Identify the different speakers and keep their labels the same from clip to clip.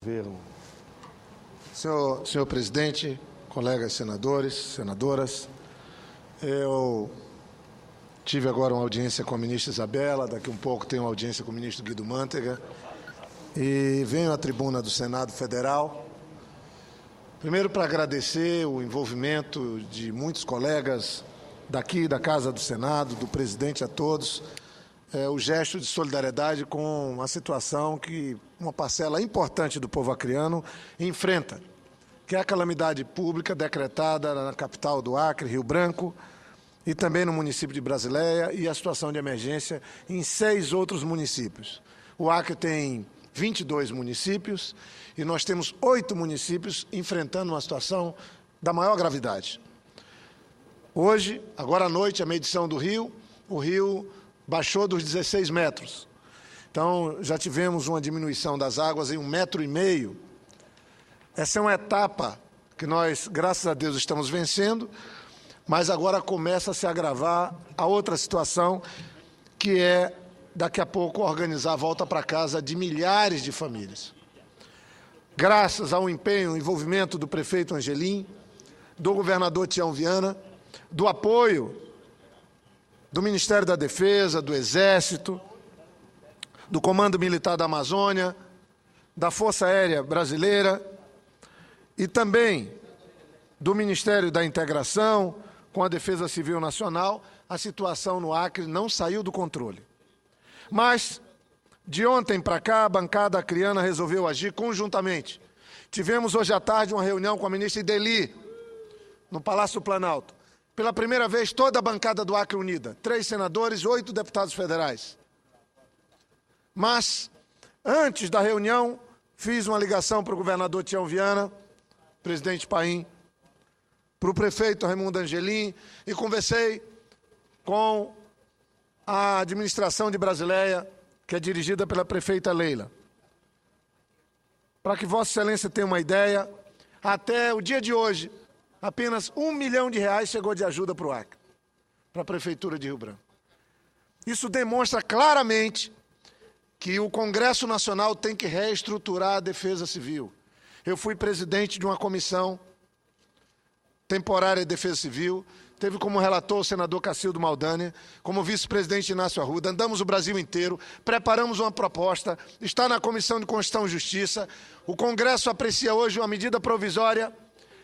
Speaker 1: governo. Senhor presidente, colegas senadores, senadoras, eu tive agora uma audiência com a ministra Isabela, daqui um pouco tenho uma audiência com o ministro Guido Mantega, e venho à tribuna do Senado Federal, primeiro para agradecer o envolvimento de muitos colegas daqui da Casa do Senado, do presidente a todos, o gesto de solidariedade com a situação que uma parcela importante do povo acreano enfrenta, que é a calamidade pública decretada na capital do Acre, Rio Branco, e também no município de Brasileia, e a situação de emergência em 6 outros municípios. O Acre tem 22 municípios e nós temos 8 municípios enfrentando uma situação da maior gravidade. Hoje, agora à noite, a medição do rio, o rio baixou dos 16 metros. Então, já tivemos uma diminuição das águas em 1,5 metro. Essa é uma etapa que nós, graças a Deus, estamos vencendo, mas agora começa a se agravar a outra situação, que é, daqui a pouco, organizar a volta para casa de milhares de famílias. Graças ao empenho e envolvimento do prefeito Angelim, do governador Tião Viana, do apoio do Ministério da Defesa, do Exército, do Comando Militar da Amazônia, da Força Aérea Brasileira e também do Ministério da Integração com a Defesa Civil Nacional, a situação no Acre não saiu do controle. Mas, de ontem para cá, a bancada acreana resolveu agir conjuntamente. Tivemos hoje à tarde uma reunião com a ministra Ideli, no Palácio do Planalto. Pela primeira vez, toda a bancada do Acre unida, 3 senadores e 8 deputados federais. Mas, antes da reunião, fiz uma ligação para o governador Tião Viana, presidente Paim, para o prefeito Raimundo Angelim, e conversei com a administração de Brasileia, que é dirigida pela prefeita Leila. Para que Vossa Excelência tenha uma ideia, até o dia de hoje, apenas R$1 milhão chegou de ajuda para o Acre, para a Prefeitura de Rio Branco. Isso demonstra claramente que o Congresso Nacional tem que reestruturar a Defesa Civil. Eu fui presidente de uma comissão temporária de Defesa Civil, teve como relator o senador Cacildo Maldânia, como vice-presidente Inácio Arruda, andamos o Brasil inteiro, preparamos uma proposta, está na Comissão de Constituição e Justiça, o Congresso aprecia hoje uma medida provisória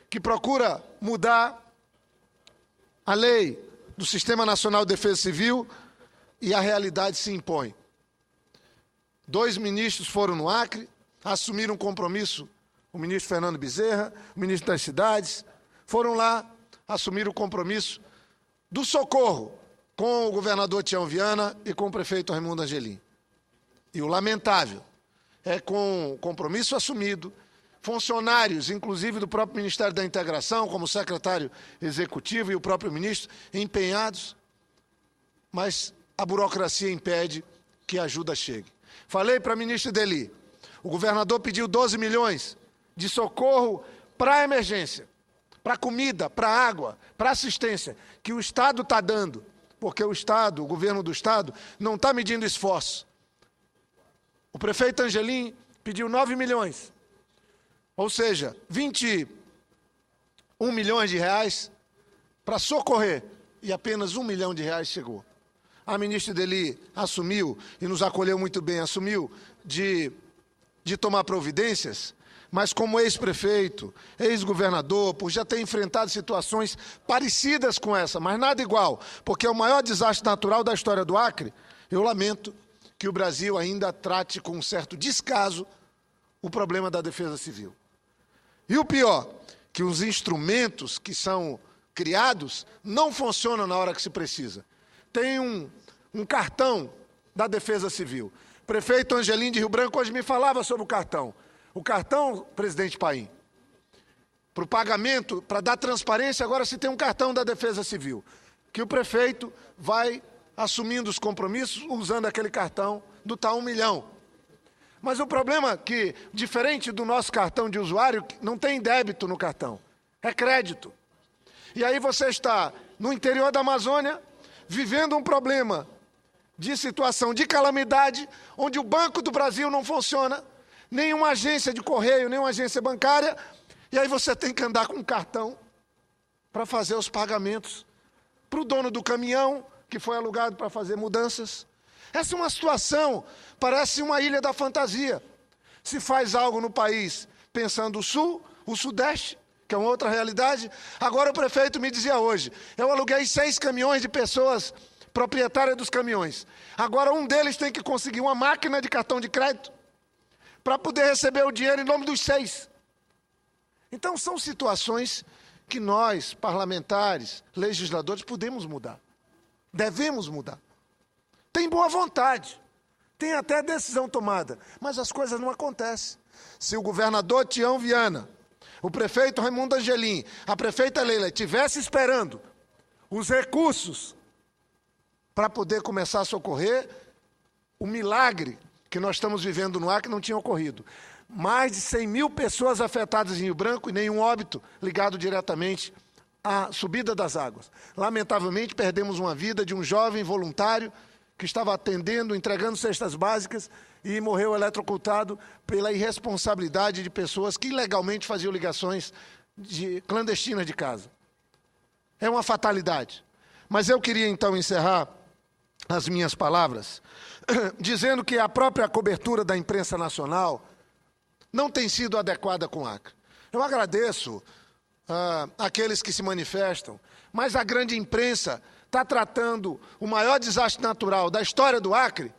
Speaker 1: que procura mudar a lei do Sistema Nacional de Defesa Civil e a realidade se impõe. 2 ministros foram no Acre, assumiram um compromisso, o ministro Fernando Bezerra, o ministro das Cidades, foram lá assumir o compromisso do socorro com o governador Tião Viana e com o prefeito Raimundo Angelim. E o lamentável é com o compromisso assumido, funcionários, inclusive do próprio Ministério da Integração, como o secretário executivo e o próprio ministro, empenhados, mas a burocracia impede que a ajuda chegue. Falei para a ministra Ideli, o governador pediu 12 milhões de socorro para a emergência, para comida, para água, para assistência, que o Estado está dando, porque o Estado, o governo do Estado, não está medindo esforço. O prefeito Angelim pediu 9 milhões. Ou seja, 21 milhões de reais para socorrer, e apenas R$1 milhão chegou. A ministra Ideli assumiu, e nos acolheu muito bem, assumiu de tomar providências, mas como ex-prefeito, ex-governador, por já ter enfrentado situações parecidas com essa, mas nada igual, porque é o maior desastre natural da história do Acre, eu lamento que o Brasil ainda trate com um certo descaso o problema da defesa civil. E o pior, que os instrumentos que são criados não funcionam na hora que se precisa. Tem um cartão da Defesa Civil. O prefeito Angelim de Rio Branco hoje me falava sobre o cartão. O cartão, presidente Paim, para o pagamento, para dar transparência, agora se tem um cartão da Defesa Civil, que o prefeito vai assumindo os compromissos usando aquele cartão do tal 1 milhão. Mas o problema é que, diferente do nosso cartão de usuário, não tem débito no cartão, é crédito. E aí você está no interior da Amazônia, vivendo um problema de situação de calamidade, onde o Banco do Brasil não funciona, nenhuma agência de correio, nenhuma agência bancária, e aí você tem que andar com um cartão para fazer os pagamentos para o dono do caminhão, que foi alugado para fazer mudanças. Essa é uma situação, parece uma ilha da fantasia. Se faz algo no país pensando o sul, o sudeste, que é uma outra realidade. Agora o prefeito me dizia hoje, eu aluguei 6 caminhões de pessoas proprietárias dos caminhões. Agora um deles tem que conseguir uma máquina de cartão de crédito para poder receber o dinheiro em nome dos 6. Então são situações que nós, parlamentares, legisladores, podemos mudar. Devemos mudar. Tem boa vontade, tem até decisão tomada, mas as coisas não acontecem. Se o governador Tião Viana, o prefeito Raimundo Angelim, a prefeita Leila estivesse esperando os recursos para poder começar a socorrer, o milagre que nós estamos vivendo no Acre não tinha ocorrido. Mais de 100 mil pessoas afetadas em Rio Branco e nenhum óbito ligado diretamente à subida das águas. Lamentavelmente, perdemos uma vida de um jovem voluntário que estava atendendo, entregando cestas básicas e morreu eletrocutado pela irresponsabilidade de pessoas que ilegalmente faziam ligações clandestinas de casa. É uma fatalidade. Mas eu queria então encerrar as minhas palavras dizendo que a própria cobertura da imprensa nacional não tem sido adequada com o Acre. Eu agradeço aqueles que se manifestam, mas a grande imprensa está tratando o maior desastre natural da história do Acre,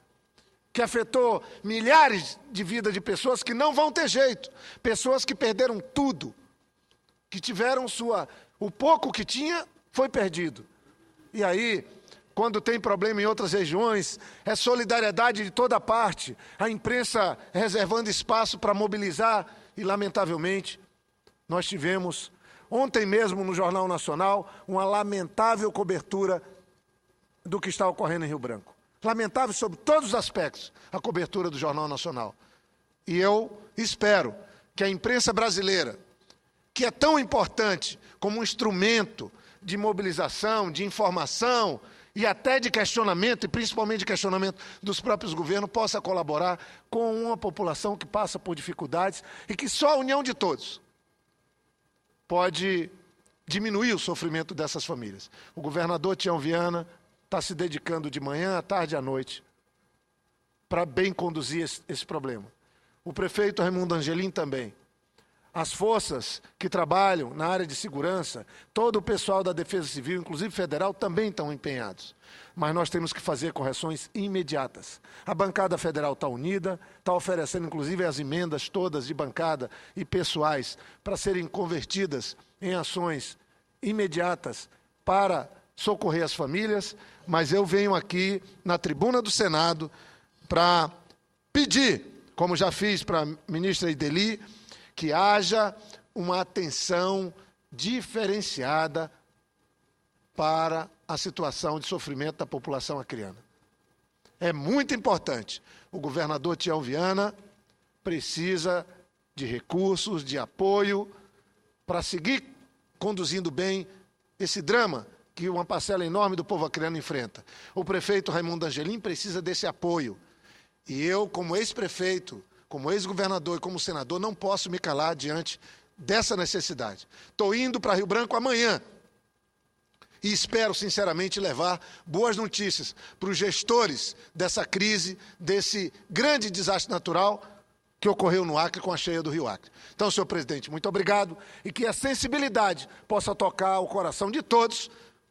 Speaker 1: que afetou milhares de vidas de pessoas que não vão ter jeito, pessoas que perderam tudo, que tiveram o pouco que tinha foi perdido. E aí, quando tem problema em outras regiões, é solidariedade de toda parte, a imprensa reservando espaço para mobilizar e, lamentavelmente, nós tivemos, ontem mesmo no Jornal Nacional, uma lamentável cobertura do que está ocorrendo em Rio Branco. Lamentável sobre todos os aspectos a cobertura do Jornal Nacional. E eu espero que a imprensa brasileira, que é tão importante como um instrumento de mobilização, de informação e até de questionamento, e principalmente de questionamento dos próprios governos, possa colaborar com uma população que passa por dificuldades e que só a união de todos pode diminuir o sofrimento dessas famílias. O governador Tião Viana está se dedicando de manhã, à tarde e à noite para bem conduzir esse problema. O prefeito Raimundo Angelim também. As forças que trabalham na área de segurança, todo o pessoal da Defesa Civil, inclusive federal, também estão empenhados. Mas nós temos que fazer correções imediatas. A bancada federal está unida, está oferecendo inclusive as emendas todas de bancada e pessoais para serem convertidas em ações imediatas para socorrer as famílias, mas eu venho aqui na tribuna do Senado para pedir, como já fiz para a ministra Ideli, que haja uma atenção diferenciada para a situação de sofrimento da população acreana. É muito importante. O governador Tião Viana precisa de recursos, de apoio, para seguir conduzindo bem esse drama que uma parcela enorme do povo acreano enfrenta. O prefeito Raimundo Angelim precisa desse apoio. E eu, como ex-prefeito, como ex-governador e como senador, não posso me calar diante dessa necessidade. Estou indo para Rio Branco amanhã e espero, sinceramente, levar boas notícias para os gestores dessa crise, desse grande desastre natural que ocorreu no Acre com a cheia do Rio Acre. Então, senhor presidente, muito obrigado e que a sensibilidade possa tocar o coração de todos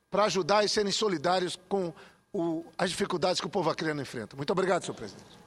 Speaker 1: para ajudar e serem solidários com as dificuldades que o povo acreano enfrenta. Muito obrigado, senhor presidente.